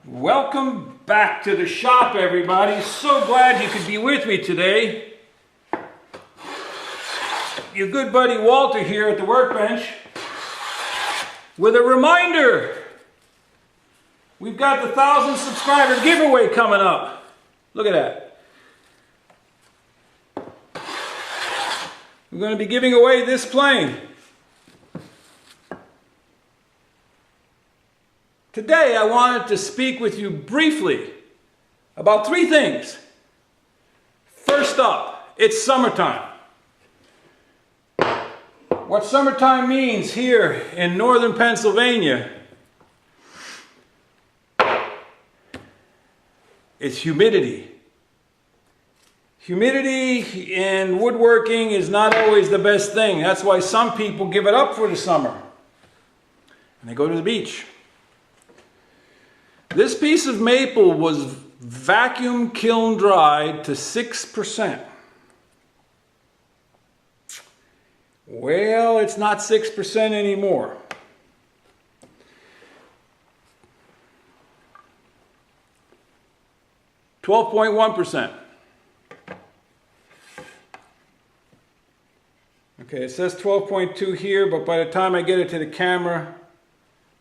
Welcome back to the shop, everybody. So glad you could be with me today. Your good buddy Walter here at the workbench with a reminder. We've got the 1,000 subscriber giveaway coming up. Look at that. We're going to be giving away this plane. Today I wanted to speak with you briefly about three things. First up, it's summertime. What summertime means here in northern Pennsylvania is humidity. Humidity in woodworking is not always the best thing. That's why some people give it up for the summer and they go to the beach. This piece of maple was vacuum kiln dried to 6%. Well, it's not 6% anymore. %12.1%. Okay, it says 12.2 here, but by the time I get it to the camera,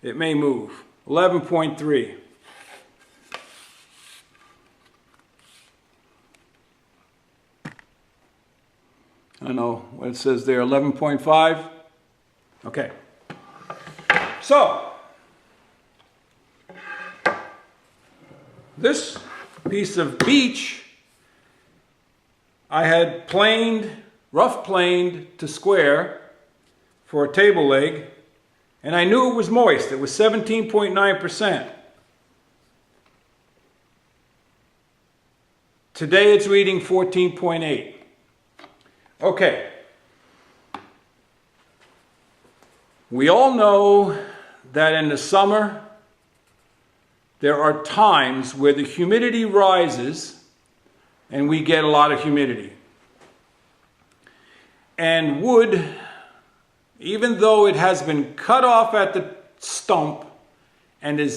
it may move. 11.3. I don't know what it says there, 11.5. Okay. So, this piece of beech I had planed, rough planed to square for a table leg, and I knew it was moist. It was 17.9%. Today it's reading 14.8. Okay, we all know that in the summer there are times where the humidity rises and we get a lot of humidity. And wood, even though it has been cut off at the stump and it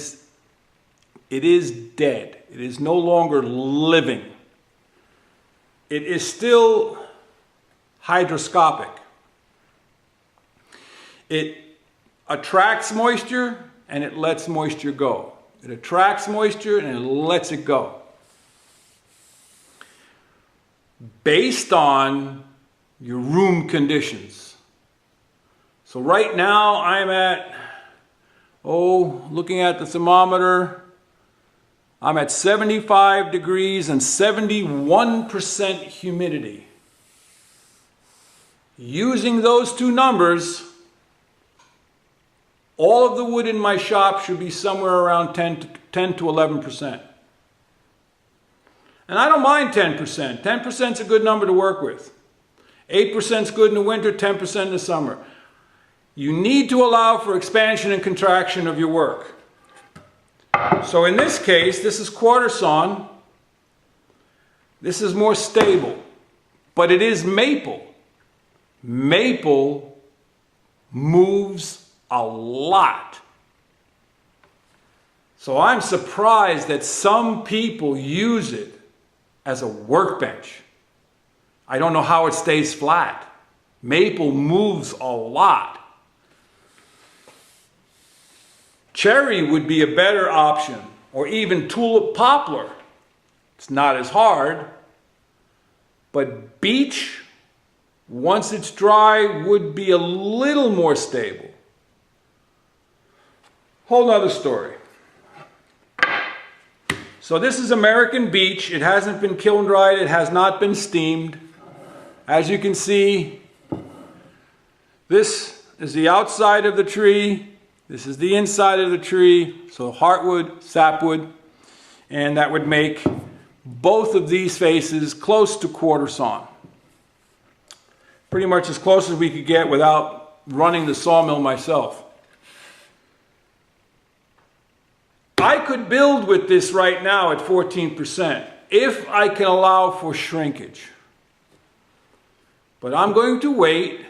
is dead, it is no longer living, it is still hydroscopic. It attracts moisture and it lets moisture go. It attracts moisture and it lets it go. Based on your room conditions. So right now I'm at, looking at the thermometer, I'm at 75 degrees and 71% humidity. Using those two numbers, all of the wood in my shop should be somewhere around 10 to 11%. And I don't mind 10%. 10% is a good number to work with. 8% is good in the winter, 10% in the summer. You need to allow for expansion and contraction of your work. So in this case, this is quarter sawn. This is more stable, but it is maple. Maple moves a lot. So I'm surprised that some people use it as a workbench. I don't know how it stays flat. Maple moves a lot. Cherry would be a better option, or even tulip poplar. It's not as hard, but beech, once it's dry, would be a little more stable. Whole nother story. So this is American beech. It hasn't been kiln dried. It has not been steamed. As you can see, this is the outside of the tree. This is the inside of the tree. So heartwood, sapwood, and that would make both of these faces close to quarter sawn. Pretty much as close as we could get without running the sawmill myself. I could build with this right now at 14% if I can allow for shrinkage. But I'm going to wait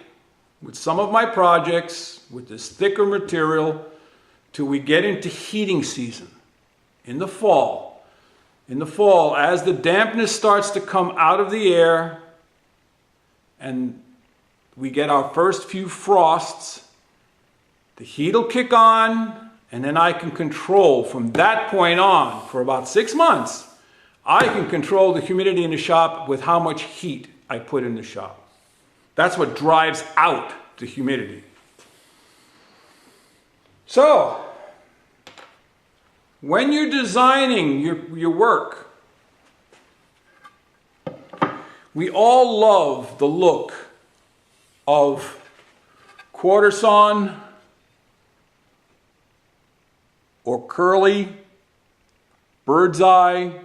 with some of my projects with this thicker material till we get into heating season. in the fall. In the fall, as the dampness starts to come out of the air and we get our first few frosts, the heat will kick on, and then I can control from that point on for about 6 months. I can control the humidity in the shop with how much heat I put in the shop. That's what drives out the humidity. So, when you're designing your work, we all love the look of quarter sawn or curly, bird's eye,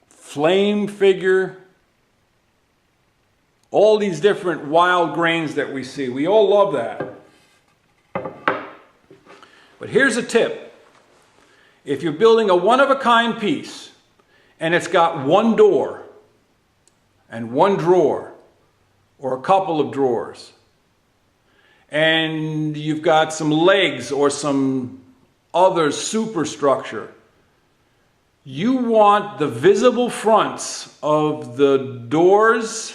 flame figure, all these different wild grains that we see. We all love that. But here's a tip. If you're building a one-of-a-kind piece and it's got one door and one drawer or a couple of drawers, and you've got some legs or some other superstructure, you want the visible fronts of the doors,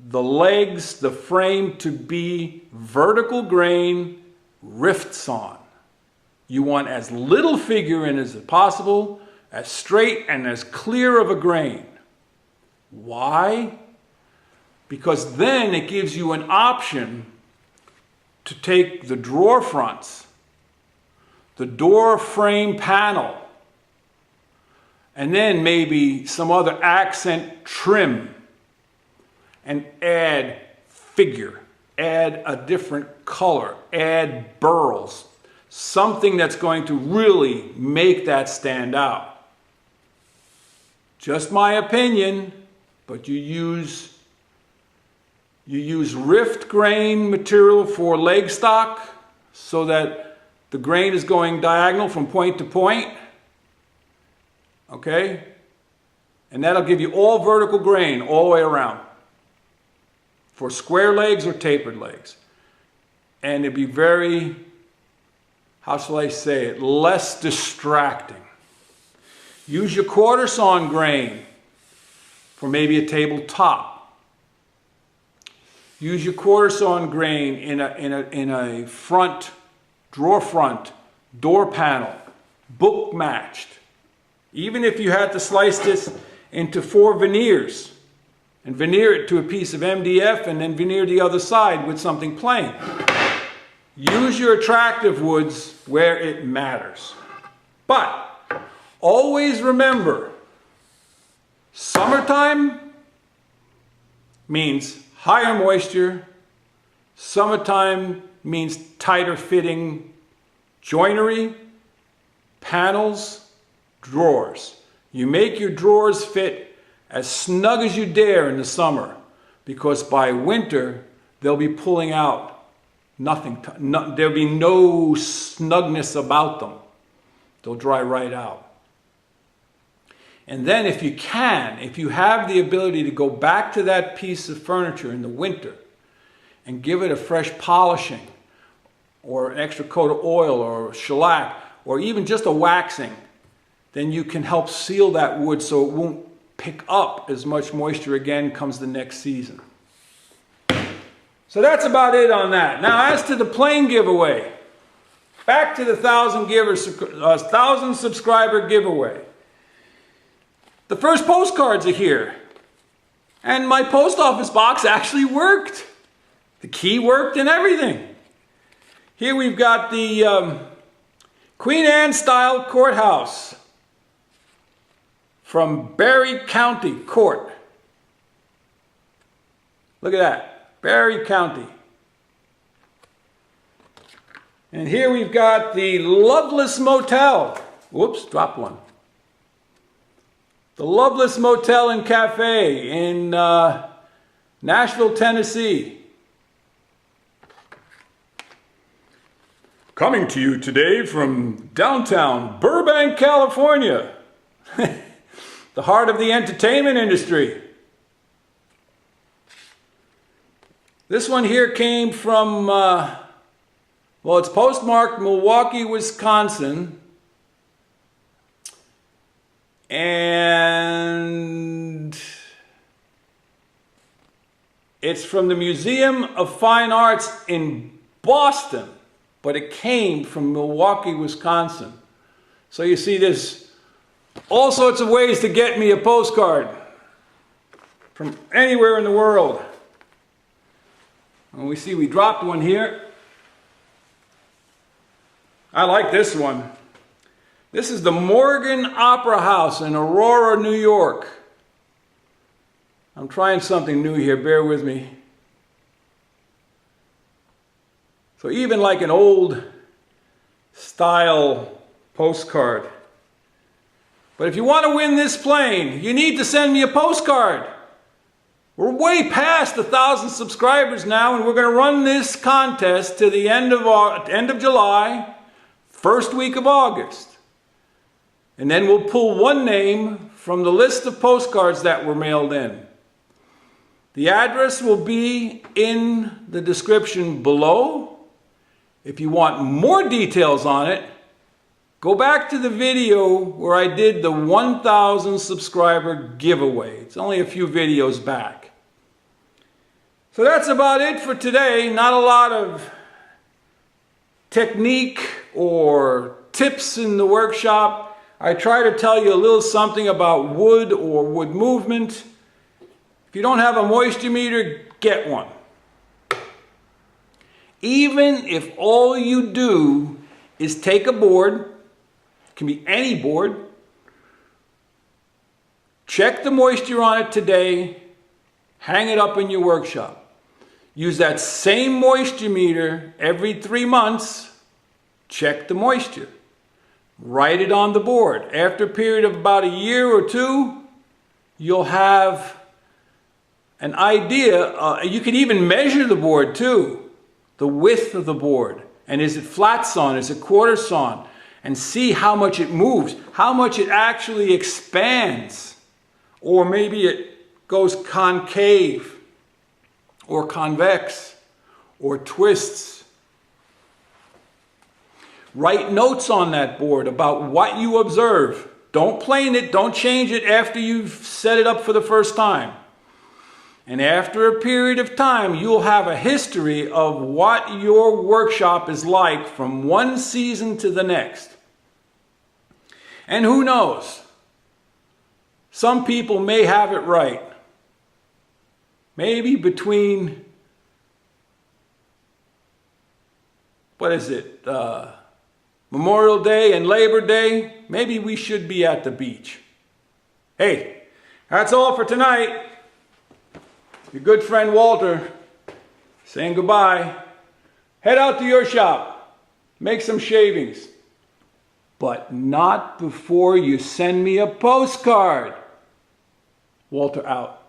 the legs, the frame to be vertical grain, rift sawn. You want as little figure in as possible, as straight and as clear of a grain. Why? Because then it gives you an option to take the drawer fronts, the door frame panel, and then maybe some other accent trim, and add figure, add a different color, add burls, something that's going to really make that stand out. Just my opinion, but you use rift grain material for leg stock so that the grain is going diagonal from point to point. Okay? And that'll give you all vertical grain all the way around for square legs or tapered legs. And it'd be very, how shall I say it, less distracting. Use your quarter sawn grain for maybe a tabletop. Use your quarter sawn grain in a front, drawer front, door panel, book matched. Even if you had to slice this into 4 veneers and veneer it to a piece of MDF and then veneer the other side with something plain. Use your attractive woods where it matters. But always remember, summertime means higher moisture. Summertime means tighter fitting joinery, panels, drawers. You make your drawers fit as snug as you dare in the summer, because by winter they'll be pulling out. There'll be no snugness about them. They'll dry right out. And then if you have the ability to go back to that piece of furniture in the winter and give it a fresh polishing or an extra coat of oil or shellac or even just a waxing, then you can help seal that wood so it won't pick up as much moisture again comes the next season. So that's about it on that. Now, as to the plane giveaway, back to the 1,000 subscriber giveaway. The first postcards are here, and my post office box actually worked. The key worked and everything. Here we've got the Queen Anne style courthouse from Barry County Court. Look at that. Barry County. And here we've got the Loveless Motel. Whoops, dropped one. The Loveless Motel and Cafe in Nashville, Tennessee. Coming to you today from downtown Burbank, California. The heart of the entertainment industry. This one here came from Well, it's postmarked Milwaukee, Wisconsin. And it's from the Museum of Fine Arts in Boston, but it came from Milwaukee, Wisconsin. So you see, there's all sorts of ways to get me a postcard from anywhere in the world. And we see we dropped one here. I like this one. This is the Morgan Opera House in Aurora, New York. I'm trying something new here, bear with me. So even like an old style postcard. But if you want to win this plane, you need to send me a postcard. We're way past 1,000 subscribers now, and we're going to run this contest to the end of July, first week of August. And then we'll pull one name from the list of postcards that were mailed in. The address will be in the description below. If you want more details on it, go back to the video where I did the 1,000 subscriber giveaway. It's only a few videos back. So that's about it for today. Not a lot of technique or tips in the workshop. I try to tell you a little something about wood or wood movement. If you don't have a moisture meter, get one. Even if all you do is take a board, it can be any board, check the moisture on it today, hang it up in your workshop. Use that same moisture meter every 3 months, check the moisture. Write it on the board. After a period of about a year or two, you'll have an idea. You can even measure the board too, the width of the board. And is it flat sawn, is it quarter sawn? And see how much it moves, how much it actually expands. Or maybe it goes concave or convex or twists. Write notes on that board about what you observe. Don't plane it, don't change it after you've set it up for the first time. And after a period of time, you'll have a history of what your workshop is like from one season to the next. And who knows? Some people may have it right. Maybe between, what is it, Memorial Day and Labor Day, maybe we should be at the beach. Hey, that's all for tonight. Your good friend Walter saying goodbye. Head out to your shop. Make some shavings. But not before you send me a postcard. Walter out.